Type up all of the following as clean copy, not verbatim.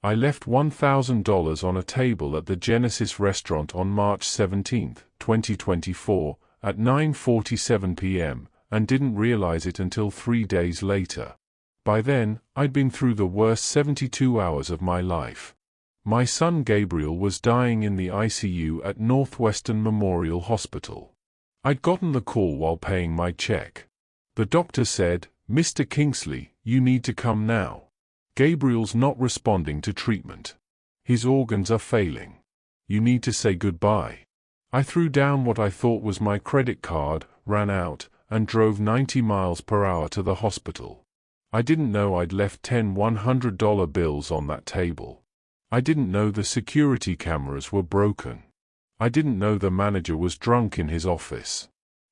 I left $1,000 on a table at the Genesis restaurant on March 17, 2024, at 9:47 p.m., and didn't realize it until 3 days later. By then, I'd been through the worst 72 hours of my life. My son Gabriel was dying in the ICU at Northwestern Memorial Hospital. I'd gotten the call while paying my check. The doctor said, "Mr. Kingsley, you need to come now. Gabriel's not responding to treatment. His organs are failing. You need to say goodbye." I threw down what I thought was my credit card, ran out, and drove 90 miles per hour to the hospital. I didn't know I'd left 10 $100 bills on that table. I didn't know the security cameras were broken. I didn't know the manager was drunk in his office.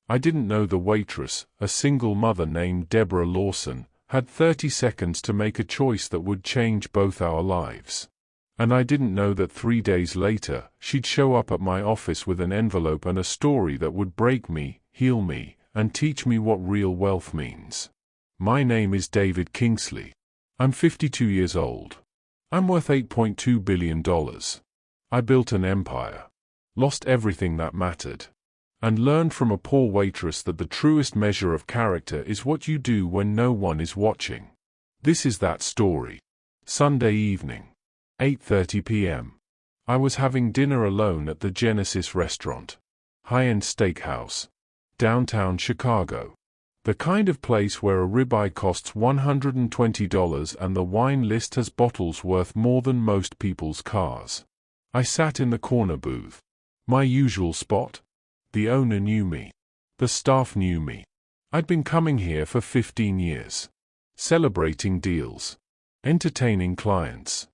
I didn't know the waitress, a single mother named Deborah Lawson, had 30 seconds to make a choice that would change both our lives. And I didn't know that 3 days later, she'd show up at my office with an envelope and a story that would break me, heal me, and teach me what real wealth means. My name is David Kingsley. I'm 52 years old. I'm worth $8.2 billion. I built an empire, lost everything that mattered, and learned from a poor waitress that the truest measure of character is what you do when no one is watching. This is that story. Sunday evening, 8:30 p.m. I was having dinner alone at the Genesis restaurant. High-end steakhouse. Downtown Chicago. The kind of place where a ribeye costs $120 and the wine list has bottles worth more than most people's cars. I sat in the corner booth. My usual spot. The owner knew me. The staff knew me. I'd been coming here for 15 years. Celebrating deals. Entertaining clients.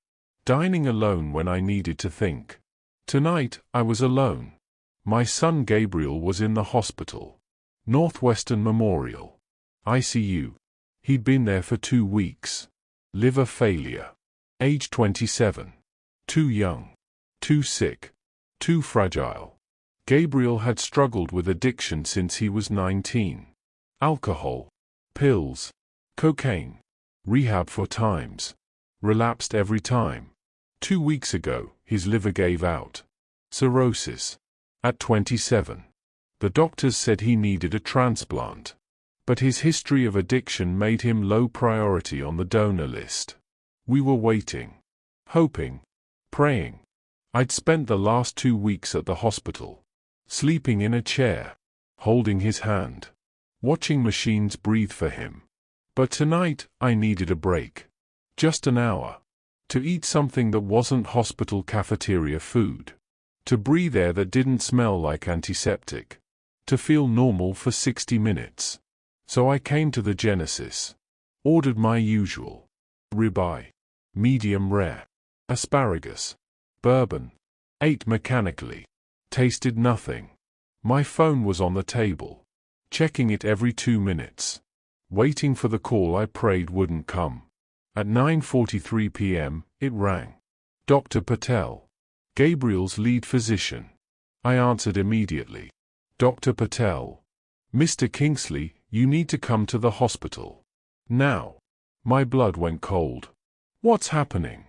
Dining alone when I needed to think. Tonight, I was alone. My son Gabriel was in the hospital. Northwestern Memorial. ICU. He'd been there for 2 weeks. Liver failure. Age 27. Too young. Too sick. Too fragile. Gabriel had struggled with addiction since he was 19. Alcohol. Pills. Cocaine. Rehab 4 times. Relapsed every time. 2 weeks ago, his liver gave out. Cirrhosis. At 27. The doctors said he needed a transplant. But his history of addiction made him low priority on the donor list. We were waiting. Hoping. Praying. I'd spent the last 2 weeks at the hospital. Sleeping in a chair. Holding his hand. Watching machines breathe for him. But tonight, I needed a break. Just an hour. To eat something that wasn't hospital cafeteria food. To breathe air that didn't smell like antiseptic. To feel normal for 60 minutes. So I came to the Genesis. Ordered my usual. Ribeye. Medium rare. Asparagus. Bourbon. Ate mechanically. Tasted nothing. My phone was on the table. Checking it every 2 minutes. Waiting for the call I prayed wouldn't come. At 9:43 p.m., it rang. Dr. Patel. Gabriel's lead physician. I answered immediately. Dr. Patel. Mr. Kingsley, you need to come to the hospital. Now. My blood went cold. What's happening?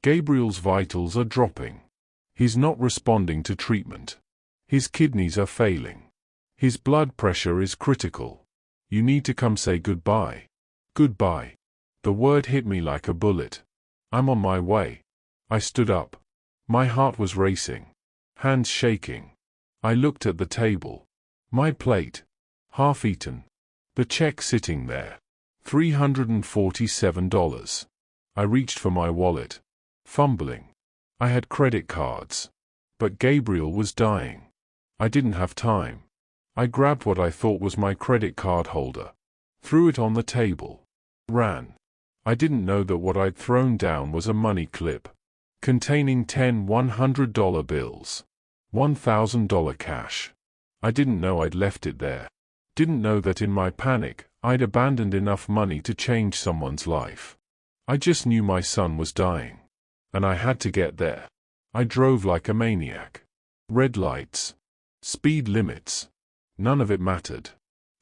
Gabriel's vitals are dropping. He's not responding to treatment. His kidneys are failing. His blood pressure is critical. You need to come say goodbye. Goodbye. The word hit me like a bullet. I'm on my way. I stood up. My heart was racing. Hands shaking. I looked at the table. My plate. Half eaten. The check sitting there. $347. I reached for my wallet. Fumbling. I had credit cards. But Gabriel was dying. I didn't have time. I grabbed what I thought was my credit card holder. Threw it on the table. Ran. I didn't know that what I'd thrown down was a money clip. Containing 10 $100 bills. $1,000 cash. I didn't know I'd left it there. Didn't know that in my panic, I'd abandoned enough money to change someone's life. I just knew my son was dying. And I had to get there. I drove like a maniac. Red lights. Speed limits. None of it mattered.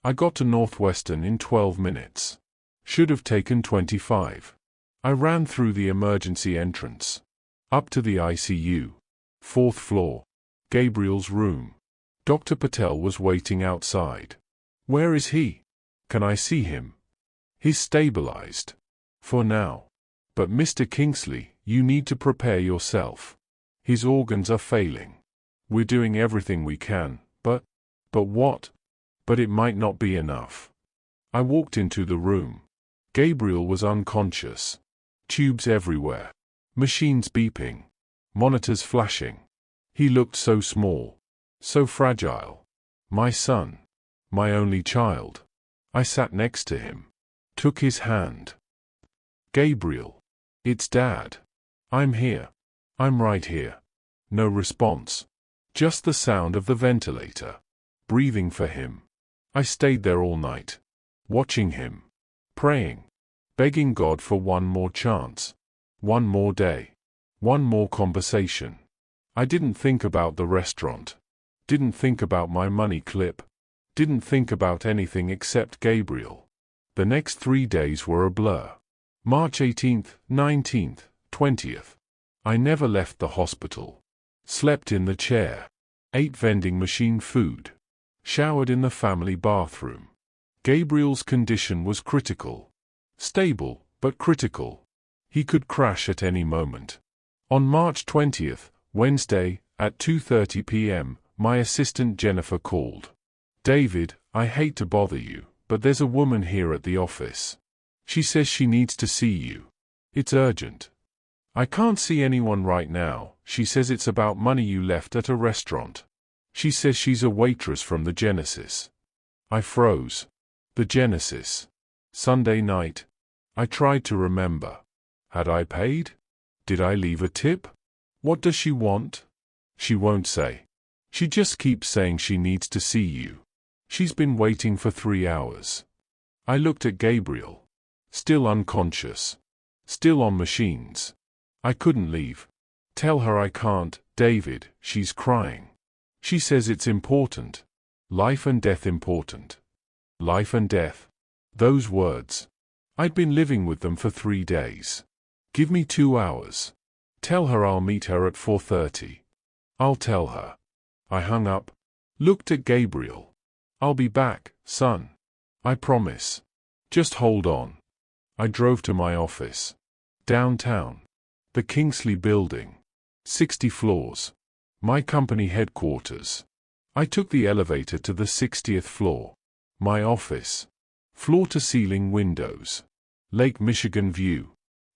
I got to Northwestern in 12 minutes. Should have taken 25. I ran through the emergency entrance. Up to the ICU. 4th floor. Gabriel's room. Dr. Patel was waiting outside. Where is he? Can I see him? He's stabilized. For now. But Mr. Kingsley, you need to prepare yourself. His organs are failing. We're doing everything we can, but what? But it might not be enough. I walked into the room. Gabriel was unconscious. Tubes everywhere. Machines beeping. Monitors flashing. He looked so small. So fragile. My son. My only child. I sat next to him. Took his hand. Gabriel. It's Dad. I'm here. I'm right here. No response. Just the sound of the ventilator. Breathing for him. I stayed there all night. Watching him. Praying. Begging God for one more chance. One more day. One more conversation. I didn't think about the restaurant. Didn't think about my money clip. Didn't think about anything except Gabriel. The next 3 days were a blur. March 18th, 19th, 20th. I never left the hospital. Slept in the chair. Ate vending machine food. Showered in the family bathroom. Gabriel's condition was critical. Stable, but critical. He could crash at any moment. On March 20th, Wednesday, at 2:30 p.m., my assistant Jennifer called. David, I hate to bother you, but there's a woman here at the office. She says she needs to see you. It's urgent. I can't see anyone right now. She says it's about money you left at a restaurant. She says she's a waitress from the Genesis. I froze. The Genesis. Sunday night. I tried to remember. Had I paid? Did I leave a tip? What does she want? She won't say. She just keeps saying she needs to see you. She's been waiting for 3 hours. I looked at Gabriel. Still unconscious. Still on machines. I couldn't leave. Tell her I can't, David, she's crying. She says it's important. Life and death important. Life and death. Those words. I'd been living with them for 3 days. Give me 2 hours. Tell her I'll meet her at 4:30. I'll tell her. I hung up. Looked at Gabriel. I'll be back, son. I promise. Just hold on. I drove to my office. Downtown. The Kingsley Building. 60 floors. My company headquarters. I took the elevator to the 60th floor. My office. Floor-to-ceiling windows. Lake Michigan view.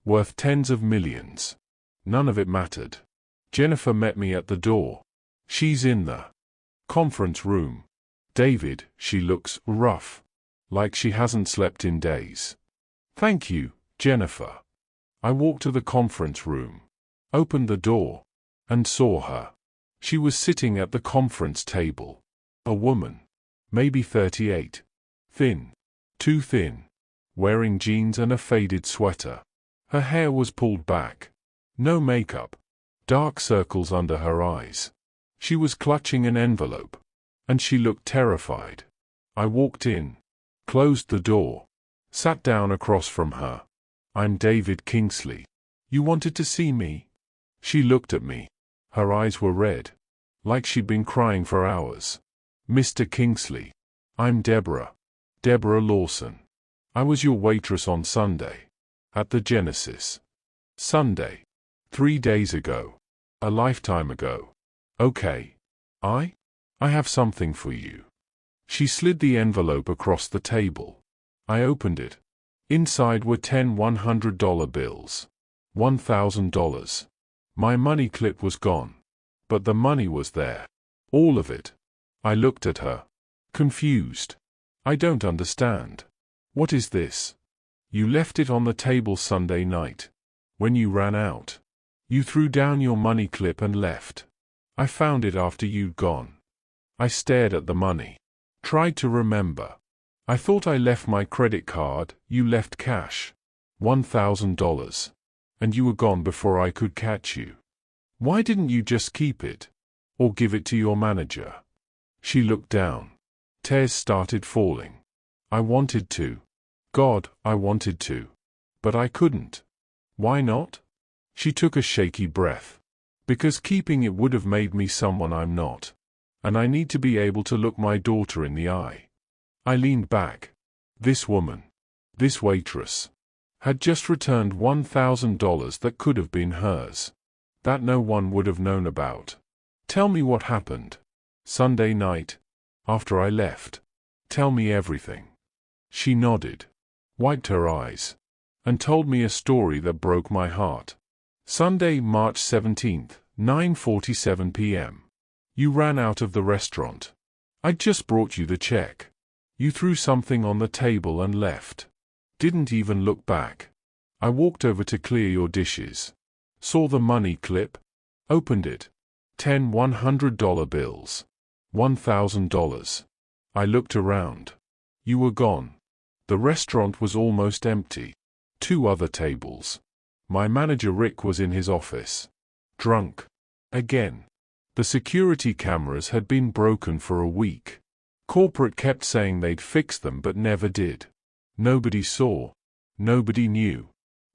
Worth tens of millions. None of it mattered. Jennifer met me at the door. She's in the conference room. David, she looks rough. Like she hasn't slept in days. Thank you, Jennifer. I walked to the conference room. Opened the door. And saw her. She was sitting at the conference table. A woman. Maybe 38. Thin. Too thin. Wearing jeans and a faded sweater. Her hair was pulled back. No makeup. Dark circles under her eyes. She was clutching an envelope. And she looked terrified. I walked in. Closed the door. Sat down across from her. I'm David Kingsley. You wanted to see me? She looked at me. Her eyes were red. Like she'd been crying for hours. Mr. Kingsley. I'm Deborah. Deborah Lawson. I was your waitress on Sunday. At the Genesis. Sunday. 3 days ago. A lifetime ago. Okay. I have something for you. She slid the envelope across the table. I opened it. Inside were 10 $100 bills. $1,000. My money clip was gone. But the money was there. All of it. I looked at her. Confused. I don't understand. What is this? You left it on the table Sunday night. When you ran out. You threw down your money clip and left. I found it after you'd gone. I stared at the money. Tried to remember. I thought I left my credit card, you left cash. $1,000. And you were gone before I could catch you. Why didn't you just keep it? Or give it to your manager? She looked down. Tears started falling. I wanted to. God, I wanted to. But I couldn't. Why not? She took a shaky breath. Because keeping it would have made me someone I'm not. And I need to be able to look my daughter in the eye. I leaned back. This woman, this waitress, had just returned $1,000 that could have been hers. That no one would have known about. Tell me what happened. Sunday night, after I left. Tell me everything. She nodded, wiped her eyes, and told me a story that broke my heart. Sunday, March 17th, 9:47 p.m. You ran out of the restaurant. I'd just brought you the check. You threw something on the table and left. Didn't even look back. I walked over to clear your dishes. Saw the money clip. Opened it. 10 $100 bills. $1,000. I looked around. You were gone. The restaurant was almost empty. 2 other tables. My manager Rick was in his office. Drunk. Again. The security cameras had been broken for a week. Corporate kept saying they'd fix them but never did. Nobody saw. Nobody knew.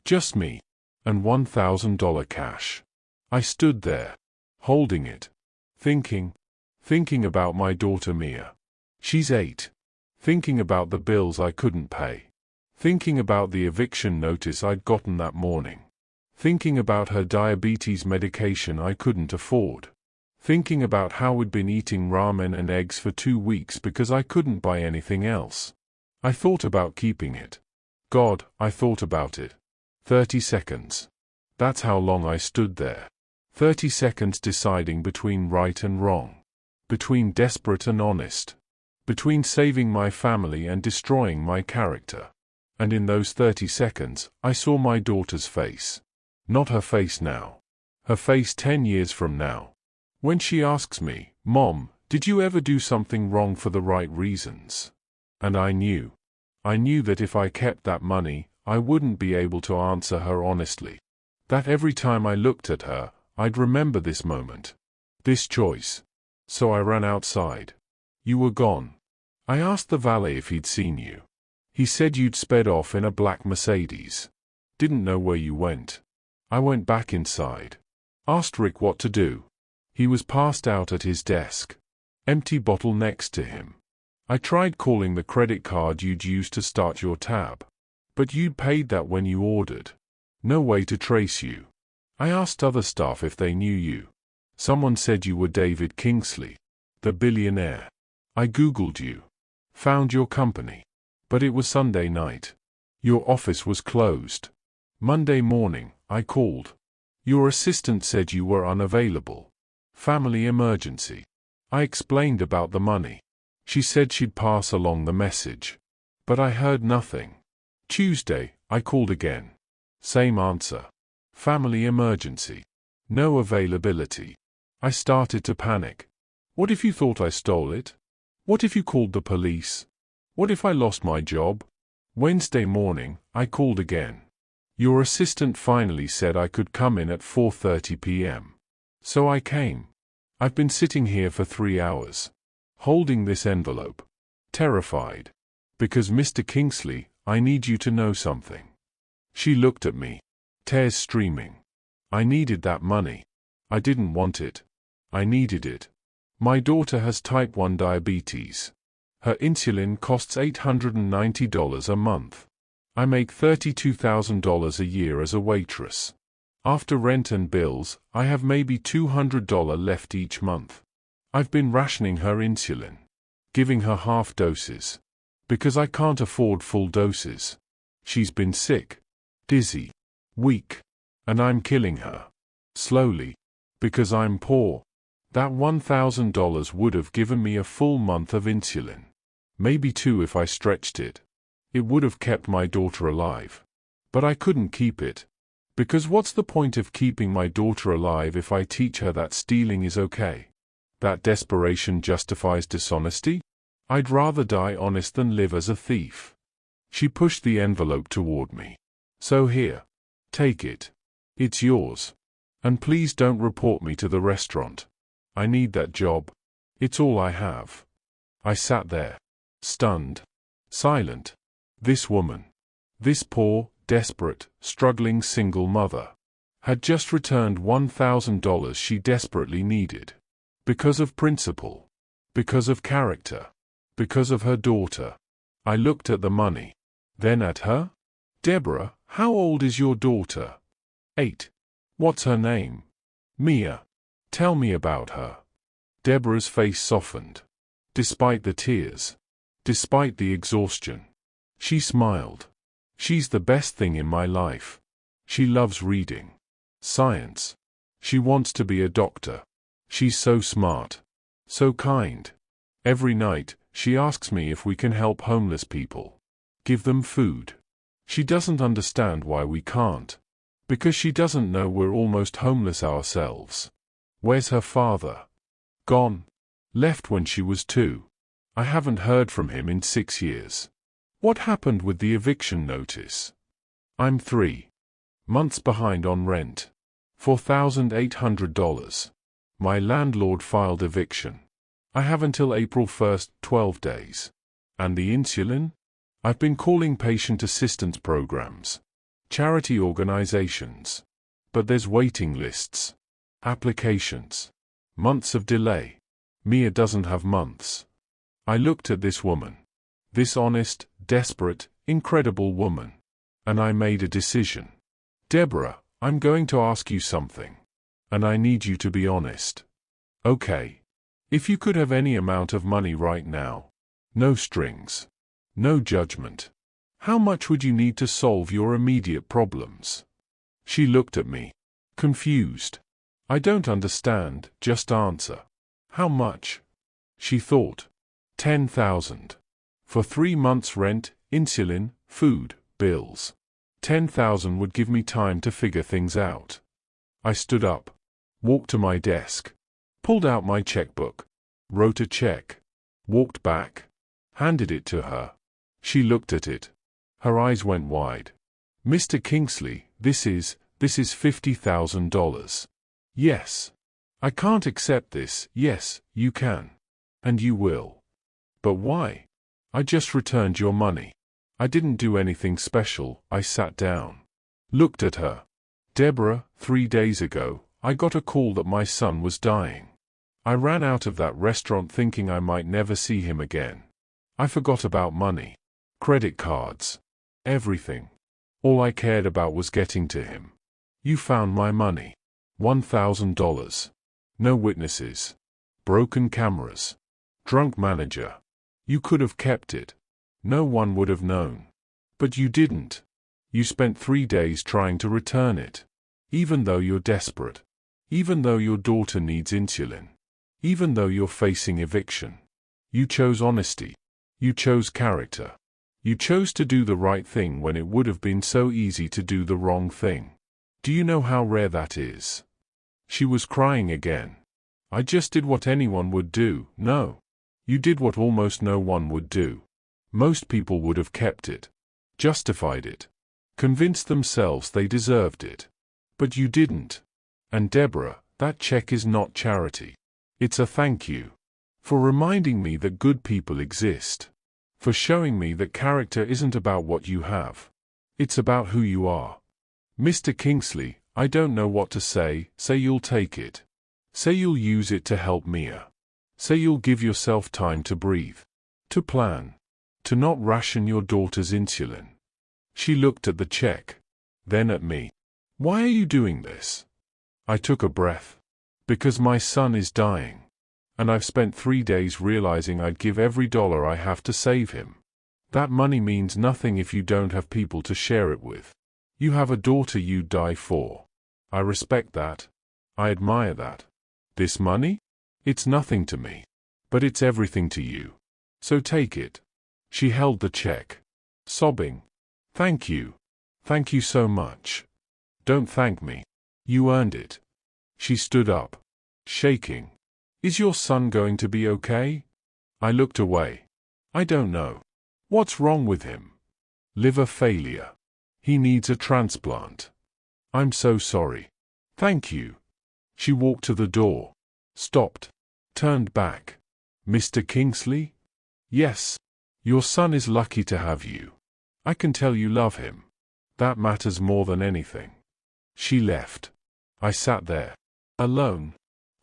Just me. And $1,000 cash. I stood there, holding it, thinking about my daughter Mia. She's 8. Thinking about the bills I couldn't pay. Thinking about the eviction notice I'd gotten that morning. Thinking about her diabetes medication I couldn't afford. Thinking about how we'd been eating ramen and eggs for 2 weeks because I couldn't buy anything else. I thought about keeping it. God, I thought about it. 30 seconds. That's how long I stood there. 30 seconds deciding between right and wrong. Between desperate and honest. Between saving my family and destroying my character. And in those 30 seconds, I saw my daughter's face. Not her face now. Her face 10 years from now. When she asks me, Mom, did you ever do something wrong for the right reasons? And I knew. I knew that if I kept that money, I wouldn't be able to answer her honestly. That every time I looked at her, I'd remember this moment. This choice. So I ran outside. You were gone. I asked the valet if he'd seen you. He said you'd sped off in a black Mercedes. Didn't know where you went. I went back inside. Asked Rick what to do. He was passed out at his desk. Empty bottle next to him. I tried calling the credit card you'd used to start your tab. But you'd paid that when you ordered. No way to trace you. I asked other staff if they knew you. Someone said you were David Kingsley, the billionaire. I Googled you. Found your company. But it was Sunday night. Your office was closed. Monday morning, I called. Your assistant said you were unavailable. Family emergency. I explained about the money. She said she'd pass along the message. But I heard nothing. Tuesday, I called again. Same answer. Family emergency. No availability. I started to panic. What if you thought I stole it? What if you called the police? What if I lost my job? Wednesday morning, I called again. Your assistant finally said I could come in at 4:30 p.m. So I came. I've been sitting here for 3 hours. Holding this envelope. Terrified. Because Mr. Kingsley, I need you to know something. She looked at me. Tears streaming. I needed that money. I didn't want it. I needed it. My daughter has type 1 diabetes. Her insulin costs $890 a month. I make $32,000 a year as a waitress. After rent and bills, I have maybe $200 left each month. I've been rationing her insulin. Giving her half doses. Because I can't afford full doses. She's been sick. Dizzy. Weak. And I'm killing her. Slowly. Because I'm poor. That $1,000 would have given me a full month of insulin. Maybe 2 if I stretched it. It would have kept my daughter alive. But I couldn't keep it. Because what's the point of keeping my daughter alive if I teach her that stealing is okay? That desperation justifies dishonesty? I'd rather die honest than live as a thief. She pushed the envelope toward me. So here. Take it. It's yours. And please don't report me to the restaurant. I need that job. It's all I have. I sat there. Stunned. Silent. This woman. This poor, desperate, struggling single mother. Had just returned $1,000 she desperately needed. Because of principle. Because of character. Because of her daughter. I looked at the money. Then at her. Deborah, how old is your daughter? 8. What's her name? Mia. Tell me about her. Deborah's face softened. Despite the tears. Despite the exhaustion. She smiled. She's the best thing in my life. She loves reading. Science. She wants to be a doctor. She's so smart. So kind. Every night, she asks me if we can help homeless people. Give them food. She doesn't understand why we can't. Because she doesn't know we're almost homeless ourselves. Where's her father? Gone. Left when she was 2. I haven't heard from him in 6 years. What happened with the eviction notice? I'm 3 months behind on rent. $4,800. My landlord filed eviction. I have until April 1st, 12 days. And the insulin? I've been calling patient assistance programs. Charity organizations. But there's waiting lists. Applications. Months of delay. Mia doesn't have months. I looked at this woman. This honest, desperate, incredible woman. And I made a decision. Deborah, I'm going to ask you something. And I need you to be honest. Okay. If you could have any amount of money right now. No strings. No judgment. How much would you need to solve your immediate problems? She looked at me. Confused. I don't understand, just answer. How much? She thought. 10,000. For 3 months' rent, insulin, food, bills. 10,000 would give me time to figure things out. I stood up. Walked to my desk. Pulled out my checkbook. Wrote a check. Walked back. Handed it to her. She looked at it. Her eyes went wide. Mr. Kingsley, this is $50,000. Yes. I can't accept this. Yes, you can. And you will. But why? I just returned your money. I didn't do anything special. I sat down. Looked at her. Deborah, 3 days ago, I got a call that my son was dying. I ran out of that restaurant thinking I might never see him again. I forgot about money. Credit cards. Everything. All I cared about was getting to him. You found my money. $1,000. No witnesses. Broken cameras. Drunk manager. You could have kept it. No one would have known. But you didn't. You spent 3 days trying to return it. Even though you're desperate. Even though your daughter needs insulin. Even though you're facing eviction. You chose honesty. You chose character. You chose to do the right thing when it would have been so easy to do the wrong thing. Do you know how rare that is? She was crying again. I just did what anyone would do. No. You did what almost no one would do. Most people would have kept it. Justified it. Convinced themselves they deserved it. But you didn't. And Deborah, that check is not charity. It's a thank you. For reminding me that good people exist. For showing me that character isn't about what you have. It's about who you are. Mr. Kingsley, I don't know what to say. Say you'll take it. Say you'll use it to help Mia. Say you'll give yourself time to breathe. To plan. To not ration your daughter's insulin. She looked at the check. Then at me. Why are you doing this? I took a breath. Because my son is dying. And I've spent 3 days realizing I'd give every dollar I have to save him. That money means nothing if you don't have people to share it with. You have a daughter you'd die for. I respect that. I admire that. This money? It's nothing to me. But it's everything to you. So take it. She held the check. Sobbing. Thank you. Thank you so much. Don't thank me. You earned it. She stood up. Shaking. Is your son going to be okay? I looked away. I don't know. What's wrong with him? Liver failure. He needs a transplant. I'm so sorry. Thank you. She walked to the door. Stopped. Turned back. Mr. Kingsley? Yes. Your son is lucky to have you. I can tell you love him. That matters more than anything. She left. I sat there, alone,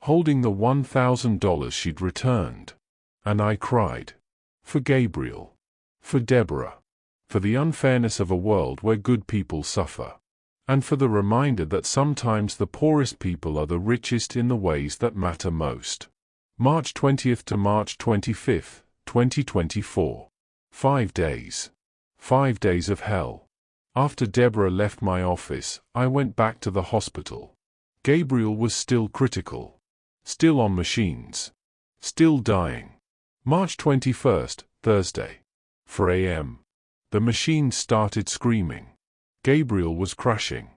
holding the $1,000 she'd returned. And I cried. For Gabriel. For Deborah. For the unfairness of a world where good people suffer. And for the reminder that sometimes the poorest people are the richest in the ways that matter most. March 20th to March 25th, 2024. 5 days. 5 days of hell. After Deborah left my office, I went back to the hospital. Gabriel was still critical. Still on machines. Still dying. March 21st, Thursday. 4 a.m. The machine started screaming. Gabriel was crashing.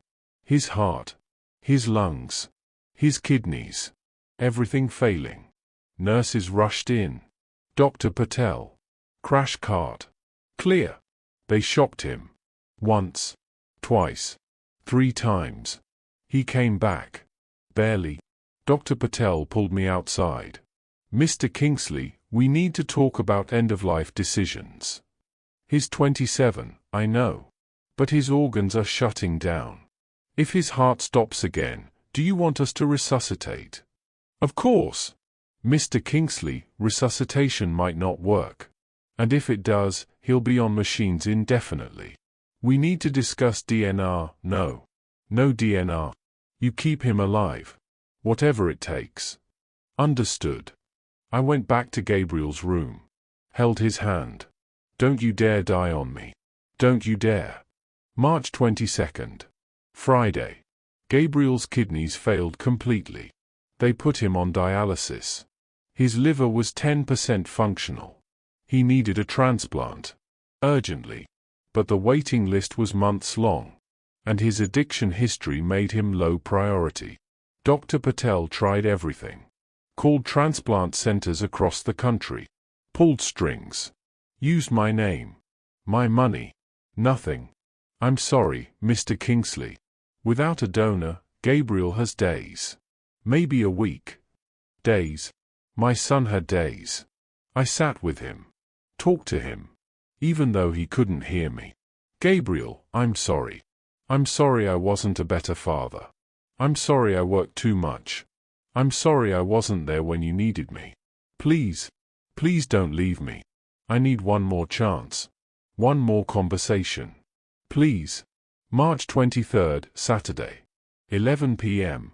His heart. His lungs. His kidneys. Everything failing. Nurses rushed in. Dr. Patel. Crash cart. Clear. They shocked him. Once. Twice. 3 times. He came back. Barely. Dr. Patel pulled me outside. Mr. Kingsley, we need to talk about end-of-life decisions. He's 27, I know. But his organs are shutting down. If his heart stops again, do you want us to resuscitate? Of course. Mr. Kingsley, resuscitation might not work. And if it does, he'll be on machines indefinitely. We need to discuss DNR. No. No DNR. You keep him alive. Whatever it takes. Understood. I went back to Gabriel's room. Held his hand. Don't you dare die on me. Don't you dare. March 22nd. Friday. Gabriel's kidneys failed completely. They put him on dialysis. His liver was 10% functional. He needed a transplant. Urgently. But the waiting list was months long. And his addiction history made him low priority. Dr. Patel tried everything. Called transplant centers across the country. Pulled strings. Used my name. My money. Nothing. I'm sorry, Mr. Kingsley. Without a donor, Gabriel has days. Maybe a week. Days. My son had days. I sat with him. Talked to him. Even though he couldn't hear me. Gabriel, I'm sorry. I'm sorry I wasn't a better father. I'm sorry I worked too much. I'm sorry I wasn't there when you needed me. Please. Please don't leave me. I need one more chance. One more conversation. Please. March 23rd, Saturday. 11 p.m.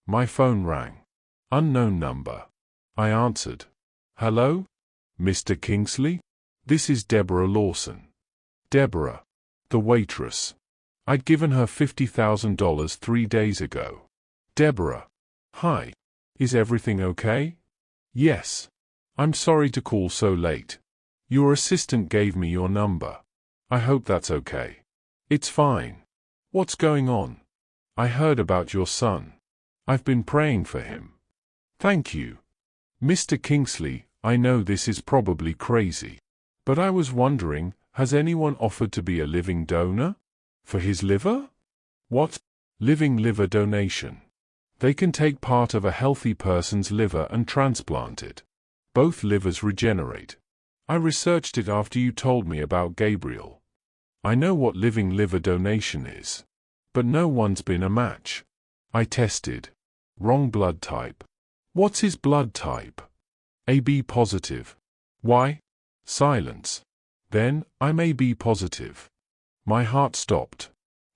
My phone rang. Unknown number. I answered. Hello? Mr. Kingsley? This is Deborah Lawson. Deborah. The waitress. I'd given her $50,000 3 days ago. Deborah. Hi. Is everything okay? Yes. I'm sorry to call so late. Your assistant gave me your number. I hope that's okay. It's fine. What's going on? I heard about your son. I've been praying for him. Thank you. Mr. Kingsley, I know this is probably crazy. But I was wondering, has anyone offered to be a living donor? For his liver? What? Living liver donation. They can take part of a healthy person's liver and transplant it. Both livers regenerate. I researched it after you told me about Gabriel. I know what living liver donation is. But no one's been a match. I tested. Wrong blood type. What's his blood type? AB positive. Why? Silence. Then, I may be positive. My heart stopped.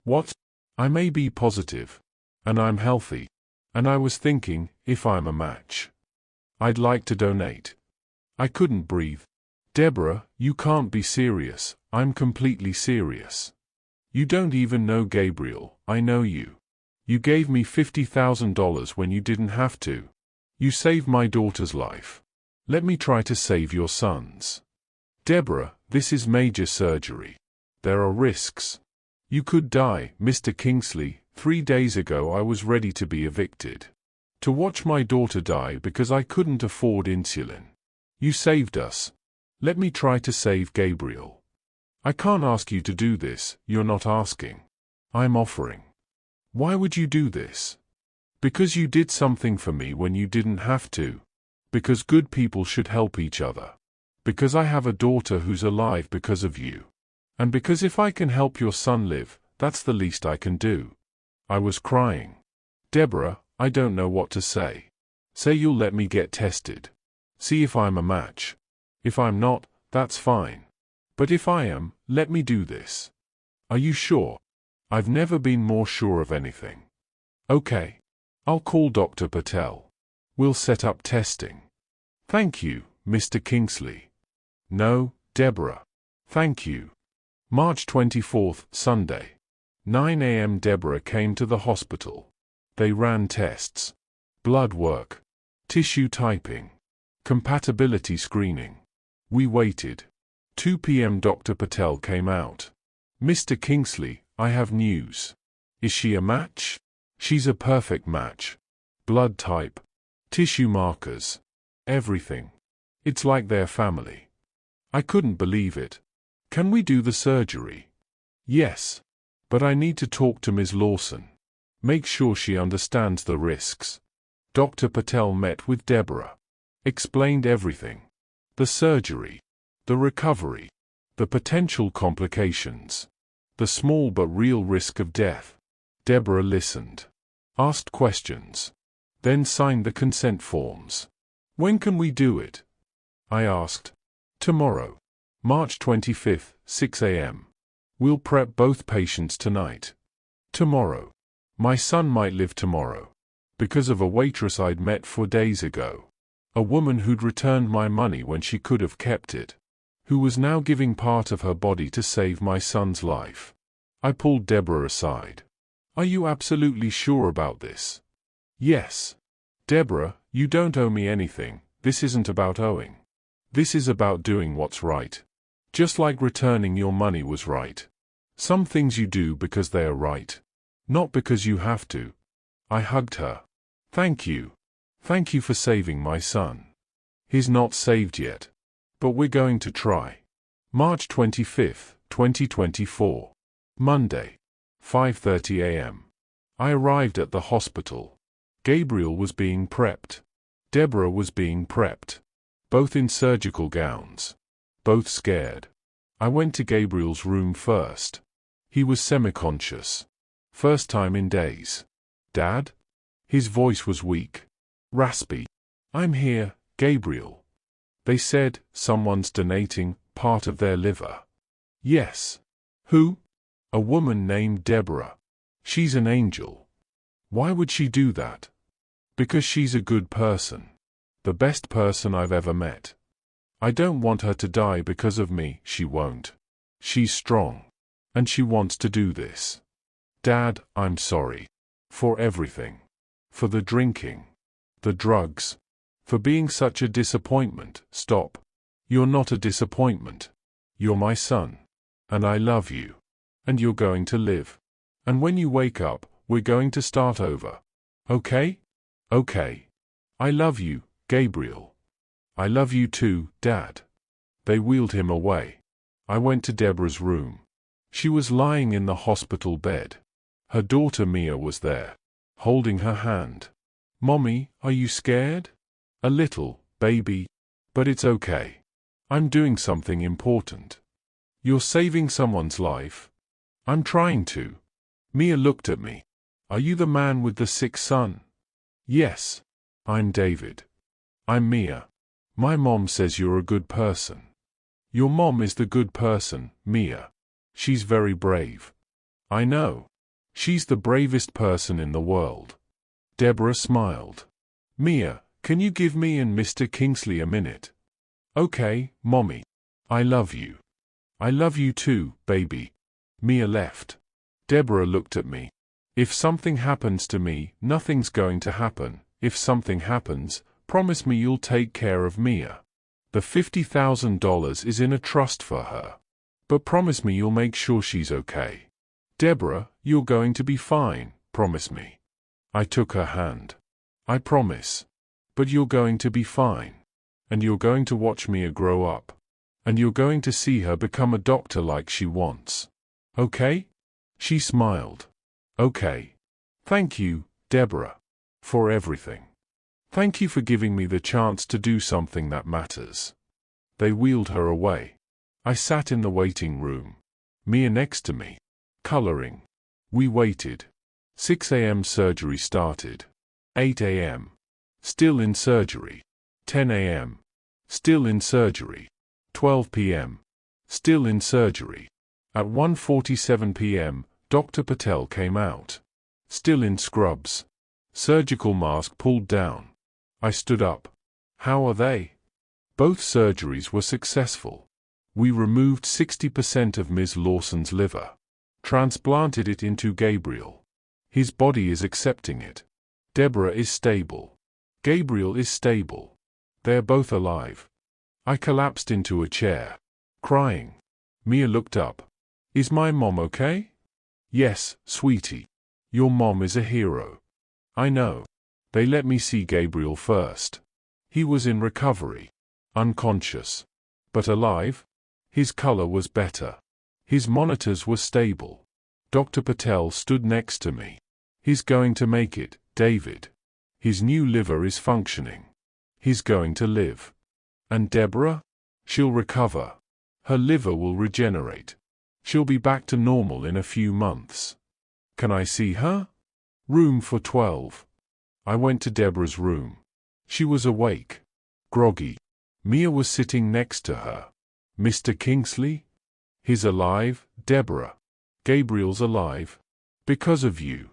What? I may be positive. And I'm healthy. And I was thinking, if I'm a match, I'd like to donate. I couldn't breathe. Deborah, you can't be serious. I'm completely serious. You don't even know Gabriel. I know you. You gave me $50,000 when you didn't have to. You saved my daughter's life. Let me try to save your son's. Deborah, this is major surgery. There are risks. You could die, Mr. Kingsley. 3 days ago I was ready to be evicted. To watch my daughter die because I couldn't afford insulin. You saved us. Let me try to save Gabriel. I can't ask you to do this, you're not asking. I'm offering. Why would you do this? Because you did something for me when you didn't have to. Because good people should help each other. Because I have a daughter who's alive because of you. And because if I can help your son live, That's the least I can do. I was crying. Deborah, I don't know what to say. Say you'll let me get tested. See if I'm a match. If I'm not, that's fine. But if I am, let me do this. Are you sure? I've never been more sure of anything. Okay. I'll call Dr. Patel. We'll set up testing. Thank you, Mr. Kingsley. No, Deborah. Thank you. March 24th, Sunday. 9 a.m. Deborah came to the hospital. They ran tests. Blood work. Tissue typing. Compatibility screening. We waited. 2 p.m. Dr. Patel came out. Mr. Kingsley, I have news. Is she a match? She's a perfect match. Blood type. Tissue markers. Everything. It's like their family. I couldn't believe it. Can we do the surgery? Yes. But I need to talk to Ms. Lawson. Make sure she understands the risks. Dr. Patel met with Deborah. Explained everything. The surgery. The recovery. The potential complications. The small but real risk of death. Deborah listened. Asked questions. Then signed the consent forms. When can we do it? I asked. Tomorrow. March 25th, 6 a.m. We'll prep both patients tonight. Tomorrow. My son might live tomorrow. Because of a waitress I'd met 4 days ago. A woman who'd returned my money when she could have kept it. Who was now giving part of her body to save my son's life. I pulled Deborah aside. Are you absolutely sure about this? Yes. Deborah, you don't owe me anything. This isn't about owing. This is about doing what's right. Just like returning your money was right. Some things you do because they are right. Not because you have to. I hugged her. Thank you. Thank you for saving my son. He's not saved yet. But we're going to try. March 25th, 2024. Monday. 5:30 a.m. I arrived at the hospital. Gabriel was being prepped. Deborah was being prepped. Both in surgical gowns. Both scared. I went to Gabriel's room first. He was semi-conscious. First time in days. Dad? His voice was weak. Raspy. I'm here, Gabriel. They said, someone's donating part of their liver. Yes. Who? A woman named Deborah. She's an angel. Why would she do that? Because she's a good person. The best person I've ever met. I don't want her to die because of me. She won't. She's strong. And she wants to do this. Dad, I'm sorry. For everything. For the drinking. The drugs. For being such a disappointment. Stop. You're not a disappointment. You're my son. And I love you. And you're going to live. And when you wake up, we're going to start over. Okay? Okay. I love you, Gabriel. I love you too, Dad. They wheeled him away. I went to Deborah's room. She was lying in the hospital bed. Her daughter Mia was there, holding her hand. Mommy, are you scared? A little, baby. But it's okay. I'm doing something important. You're saving someone's life. I'm trying to. Mia looked at me. Are you the man with the sick son? Yes. I'm David. I'm Mia. My mom says you're a good person. Your mom is the good person, Mia. She's very brave. I know. She's the bravest person in the world. Deborah smiled. Mia, can you give me and Mr. Kingsley a minute? Okay, Mommy. I love you. I love you too, baby. Mia left. Deborah looked at me. If something happens to me, nothing's going to happen. If something happens, promise me you'll take care of Mia. The $50,000 is in a trust for her. But promise me you'll make sure she's okay. Deborah, you're going to be fine, promise me. I took her hand. I promise. But you're going to be fine. And you're going to watch Mia grow up. And you're going to see her become a doctor like she wants. Okay? She smiled. Okay. Thank you, Deborah. For everything. Thank you for giving me the chance to do something that matters. They wheeled her away. I sat in the waiting room. Mia next to me. Coloring. We waited. 6 a.m. surgery started. 8 a.m. Still in surgery. 10 a.m. Still in surgery. 12 p.m. Still in surgery. At 1:47 p.m., Dr. Patel came out. Still in scrubs. Surgical mask pulled down. I stood up. How are they? Both surgeries were successful. We removed 60% of Ms. Lawson's liver. Transplanted it into Gabriel. His body is accepting it. Deborah is stable. Gabriel is stable. They're both alive. I collapsed into a chair, crying. Mia looked up. Is my mom okay? Yes, sweetie. Your mom is a hero. I know. They let me see Gabriel first. He was in recovery. Unconscious. But alive? His color was better. His monitors were stable. Dr. Patel stood next to me. He's going to make it, David. His new liver is functioning. He's going to live. And Deborah? She'll recover. Her liver will regenerate. She'll be back to normal in a few months. Can I see her? Room for 12. I went to Deborah's room. She was awake. Groggy. Mia was sitting next to her. Mr. Kingsley? He's alive, Deborah. Gabriel's alive. Because of you.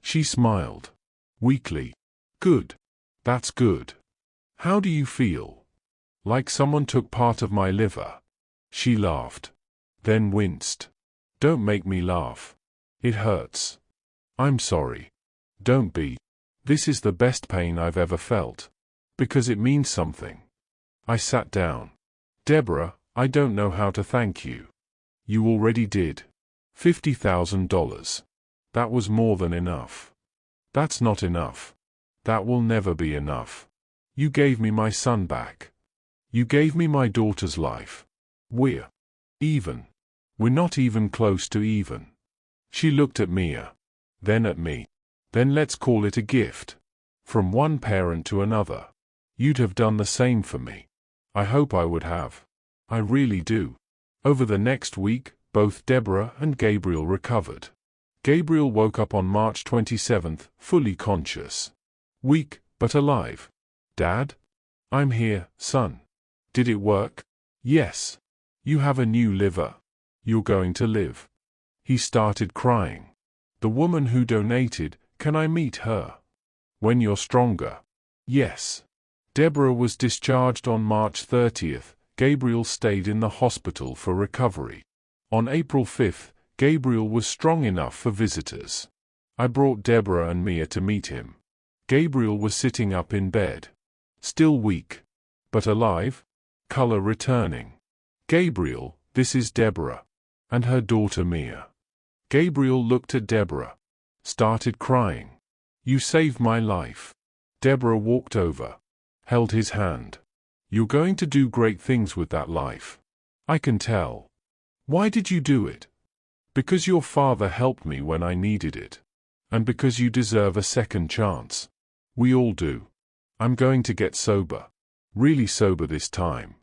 She smiled. Weakly. Good. That's good. How do you feel? Like someone took part of my liver. She laughed. Then winced. Don't make me laugh. It hurts. I'm sorry. Don't be. This is the best pain I've ever felt. Because it means something. I sat down. Deborah, I don't know how to thank you. You already did. $50,000. That was more than enough. That's not enough. That will never be enough. You gave me my son back. You gave me my daughter's life. We're even. We're not even close to even. She looked at Mia. Then at me. Then let's call it a gift. From one parent to another. You'd have done the same for me. I hope I would have. I really do. Over the next week, both Deborah and Gabriel recovered. Gabriel woke up on March 27th, fully conscious. Weak, but alive. Dad? I'm here, son. Did it work? Yes. You have a new liver. You're going to live. He started crying. The woman who donated, can I meet her? When you're stronger. Yes. Deborah was discharged on March 30th. Gabriel stayed in the hospital for recovery. On April 5th, Gabriel was strong enough for visitors. I brought Deborah and Mia to meet him. Gabriel was sitting up in bed. Still weak. But alive. Color returning. Gabriel, this is Deborah. And her daughter Mia. Gabriel looked at Deborah. Started crying. You saved my life. Deborah walked over. Held his hand. You're going to do great things with that life. I can tell. Why did you do it? Because your father helped me when I needed it. And because you deserve a second chance. We all do. I'm going to get sober. Really sober this time.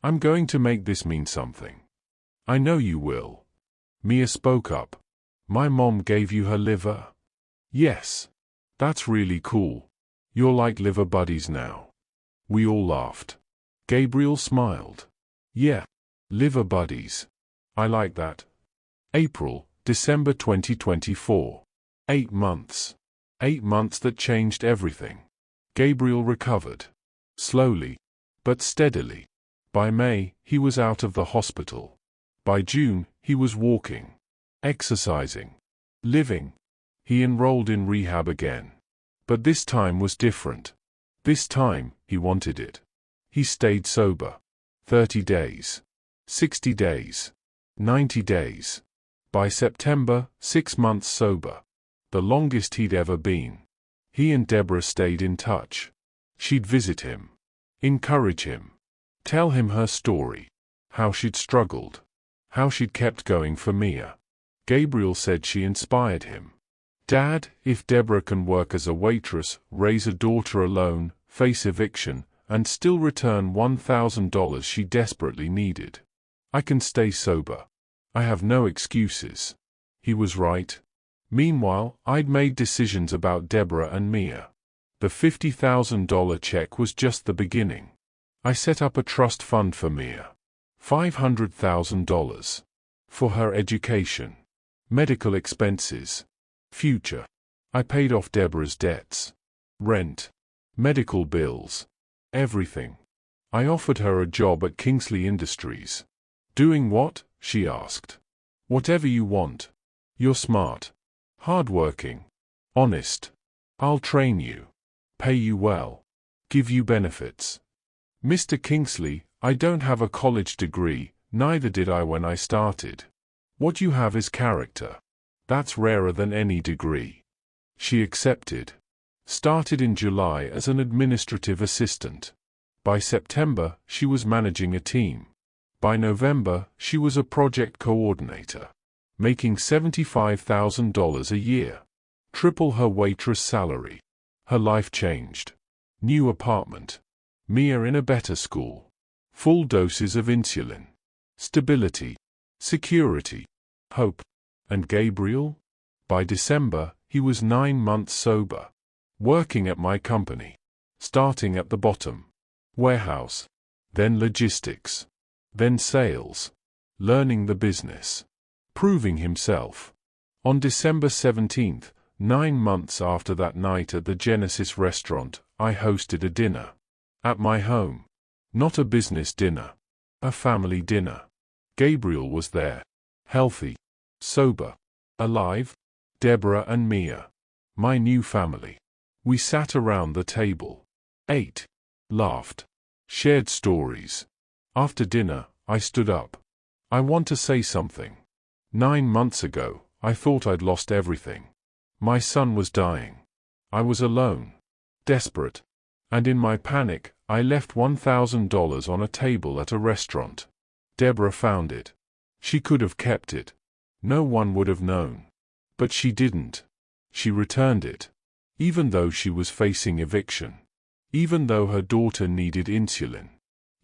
I'm going to make this mean something. I know you will. Mia spoke up. My mom gave you her liver? Yes. That's really cool. You're like liver buddies now. We all laughed. Gabriel smiled. Yeah. Liver buddies. I like that. December 2024. 8 months. 8 months that changed everything. Gabriel recovered. Slowly. But steadily. By May, he was out of the hospital. By June, he was walking. Exercising. Living. He enrolled in rehab again. But this time was different. This time, he wanted it. He stayed sober. 30 days. 60 days. 90 days. By September, 6 months sober. The longest he'd ever been. He and Deborah stayed in touch. She'd visit him. Encourage him. Tell him her story. How she'd struggled. How she'd kept going for Mia. Gabriel said she inspired him. Dad, if Deborah can work as a waitress, raise a daughter alone, face eviction, and still return $1,000 she desperately needed. I can stay sober. I have no excuses. He was right. Meanwhile, I'd made decisions about Deborah and Mia. The $50,000 check was just the beginning. I set up a trust fund for Mia. $500,000. For her education. Medical expenses. Future. I paid off Deborah's debts. Rent. Medical bills. Everything. I offered her a job at Kingsley Industries. Doing what? She asked. Whatever you want. You're smart. Hardworking. Honest. I'll train you. Pay you well. Give you benefits. Mr. Kingsley, I don't have a college degree, neither did I when I started. What you have is character. That's rarer than any degree. She accepted. Started in July as an administrative assistant. By September, she was managing a team. By November, she was a project coordinator. Making $75,000 a year. Triple her waitress salary. Her life changed. New apartment. Mia in a better school. Full doses of insulin. Stability. Security. Hope. And Gabriel? By December, he was 9 months sober. Working at my company. Starting at the bottom. Warehouse. Then logistics. Then sales. Learning the business. Proving himself. On December 17th, 9 months after that night at the Genesis restaurant, I hosted a dinner. At my home. Not a business dinner. A family dinner. Gabriel was there. Healthy. Sober. Alive. Deborah and Mia. My new family. We sat around the table. Ate. Laughed. Shared stories. After dinner, I stood up. I want to say something. 9 months ago, I thought I'd lost everything. My son was dying. I was alone. Desperate. And in my panic, I left $1,000 on a table at a restaurant. Deborah found it. She could have kept it. No one would have known. But she didn't. She returned it. Even though she was facing eviction. Even though her daughter needed insulin.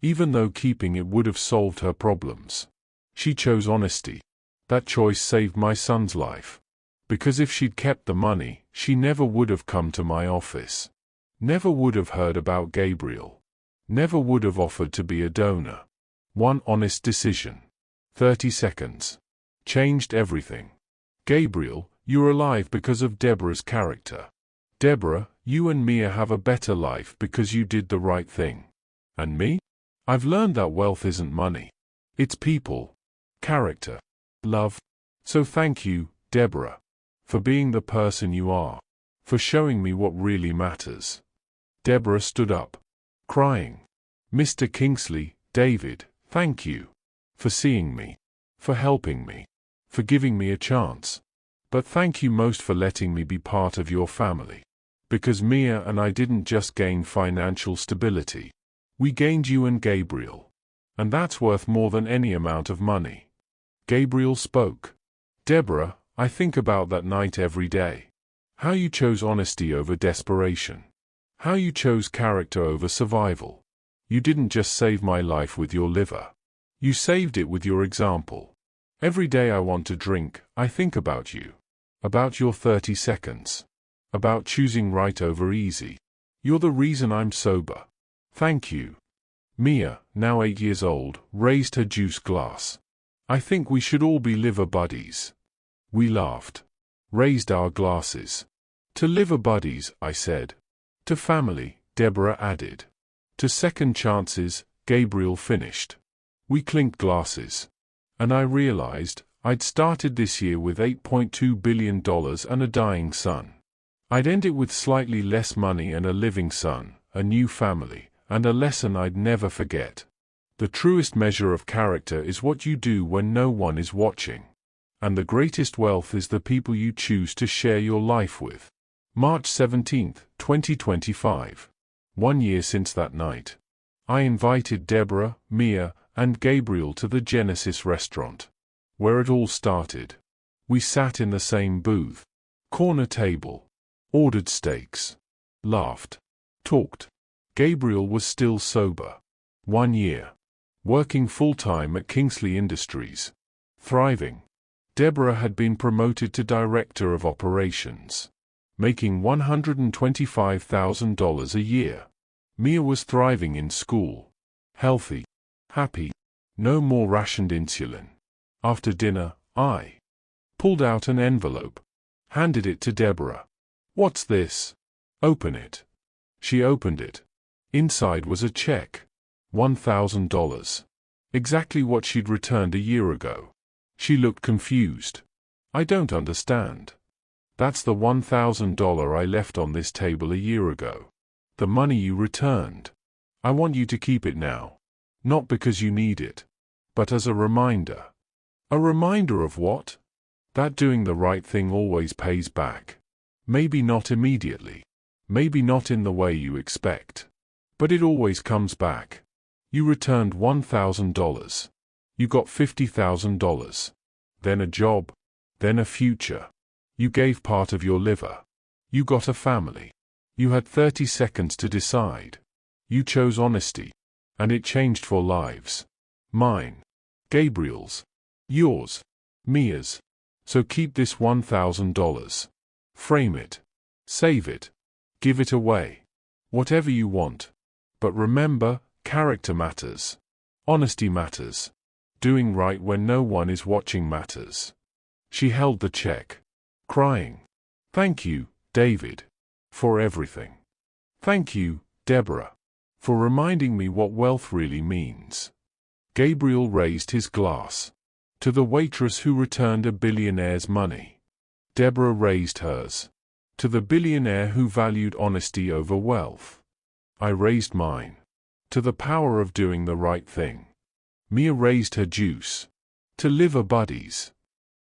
Even though keeping it would have solved her problems. She chose honesty. That choice saved my son's life. Because if she'd kept the money, she never would have come to my office. Never would have heard about Gabriel. Never would have offered to be a donor. One honest decision. 30 seconds. Changed everything. Gabriel, you're alive because of Deborah's character. Deborah, you and Mia have a better life because you did the right thing. And me? I've learned that wealth isn't money. It's people. Character. Love. So thank you, Deborah. For being the person you are. For showing me what really matters. Deborah stood up. Crying. Mr. Kingsley, David, thank you. For seeing me. For helping me. For giving me a chance. But thank you most for letting me be part of your family. Because Mia and I didn't just gain financial stability. We gained you and Gabriel. And that's worth more than any amount of money. Gabriel spoke. Deborah, I think about that night every day. How you chose honesty over desperation. How you chose character over survival. You didn't just save my life with your liver. You saved it with your example. Every day I want to drink, I think about you. About your 30 seconds. About choosing right over easy. You're the reason I'm sober. Thank you. Mia, now 8 years old, raised her juice glass. I think we should all be liver buddies. We laughed. Raised our glasses. To liver buddies, I said. To family, Deborah added. To second chances, Gabriel finished. We clinked glasses. And I realized, I'd started this year with $8.2 billion and a dying son. I'd end it with slightly less money and a living son, a new family, and a lesson I'd never forget. The truest measure of character is what you do when no one is watching. And the greatest wealth is the people you choose to share your life with. March 17, 2025. 1 year since that night. I invited Deborah, Mia, and Gabriel to the Genesis restaurant. Where it all started. We sat in the same booth. Corner table. Ordered steaks. Laughed. Talked. Gabriel was still sober. 1 year. Working full-time at Kingsley Industries. Thriving. Deborah had been promoted to Director of Operations, making $125,000 a year. Mia was thriving in school. Healthy. Happy. No more rationed insulin. After dinner, I pulled out an envelope. Handed it to Deborah. "What's this?" "Open it." She opened it. Inside was a check. $1,000. Exactly what she'd returned a year ago. She looked confused. "I don't understand." "That's the $1,000 I left on this table a year ago. The money you returned. I want you to keep it now. Not because you need it, but as a reminder." "A reminder of what?" "That doing the right thing always pays back. Maybe not immediately. Maybe not in the way you expect. But it always comes back. You returned $1,000. You got $50,000. Then a job. Then a future. You gave part of your liver. You got a family. You had 30 seconds to decide. You chose honesty. And it changed 4 lives. Mine. Gabriel's. Yours. Mia's. So keep this $1,000. Frame it. Save it. Give it away. Whatever you want. But remember, character matters. Honesty matters. Doing right when no one is watching matters." She held the check, crying. "Thank you, David, for everything. Thank you, Deborah, for reminding me what wealth really means." Gabriel raised his glass. To the waitress who returned a billionaire's money. Deborah raised hers. To the billionaire who valued honesty over wealth. I raised mine. To the power of doing the right thing. Mia raised her juice. To liver buddies.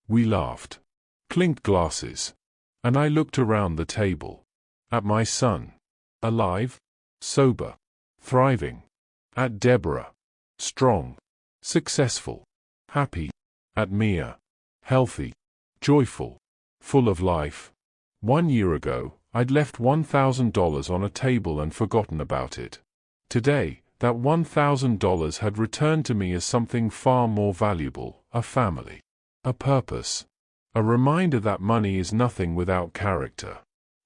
We laughed. Clinked glasses. And I looked around the table. At my son. Alive. Sober. Thriving. At Deborah. Strong. Successful. Happy. At Mia. Healthy. Joyful. Full of life. 1 year ago, I'd left $1,000 on a table and forgotten about it. Today, that $1,000 had returned to me as something far more valuable, a family. A purpose. A reminder that money is nothing without character.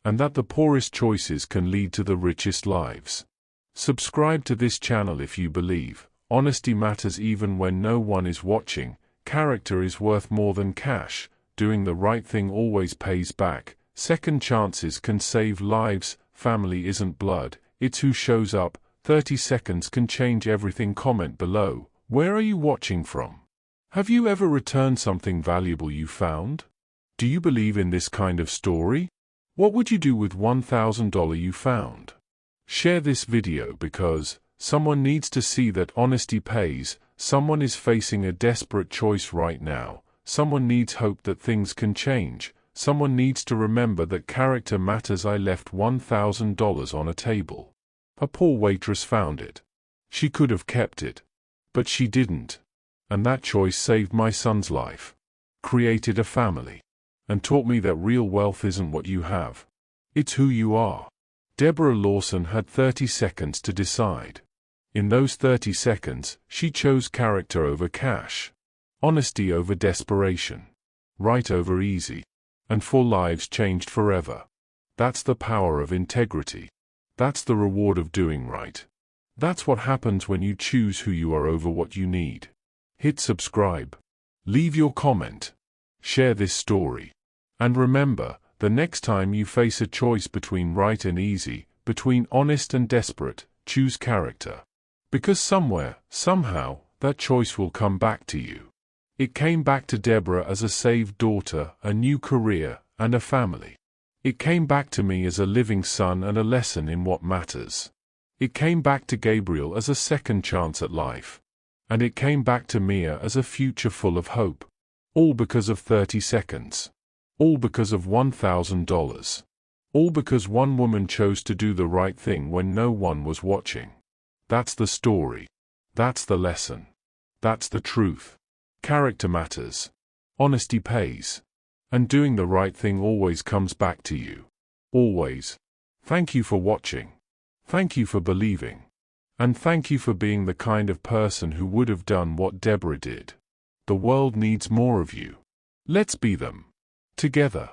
And that the poorest choices can lead to the richest lives. Subscribe to this channel if you believe honesty matters even when no one is watching, character is worth more than cash, doing the right thing always pays back, second chances can save lives, family isn't blood, it's who shows up, 30 seconds can change everything. Comment below, where are you watching from? Have you ever returned something valuable you found? Do you believe in this kind of story? What would you do with $1,000 you found? Share this video because someone needs to see that honesty pays, someone is facing a desperate choice right now, someone needs hope that things can change, someone needs to remember that character matters. I left $1,000 on a table. A poor waitress found it. She could have kept it. But she didn't. And that choice saved my son's life. Created a family. And taught me that real wealth isn't what you have. It's who you are. Deborah Lawson had 30 seconds to decide. In those 30 seconds, she chose character over cash. Honesty over desperation. Right over easy. And 4 lives changed forever. That's the power of integrity. That's the reward of doing right. That's what happens when you choose who you are over what you need. Hit subscribe. Leave your comment. Share this story. And remember, the next time you face a choice between right and easy, between honest and desperate, choose character. Because somewhere, somehow, that choice will come back to you. It came back to Deborah as a saved daughter, a new career, and a family. It came back to me as a living son and a lesson in what matters. It came back to Gabriel as a second chance at life. And it came back to Mia as a future full of hope. All because of 30 seconds. All because of $1,000. All because one woman chose to do the right thing when no one was watching. That's the story. That's the lesson. That's the truth. Character matters. Honesty pays. And doing the right thing always comes back to you. Always. Thank you for watching. Thank you for believing. And thank you for being the kind of person who would have done what Deborah did. The world needs more of you. Let's be them. Together.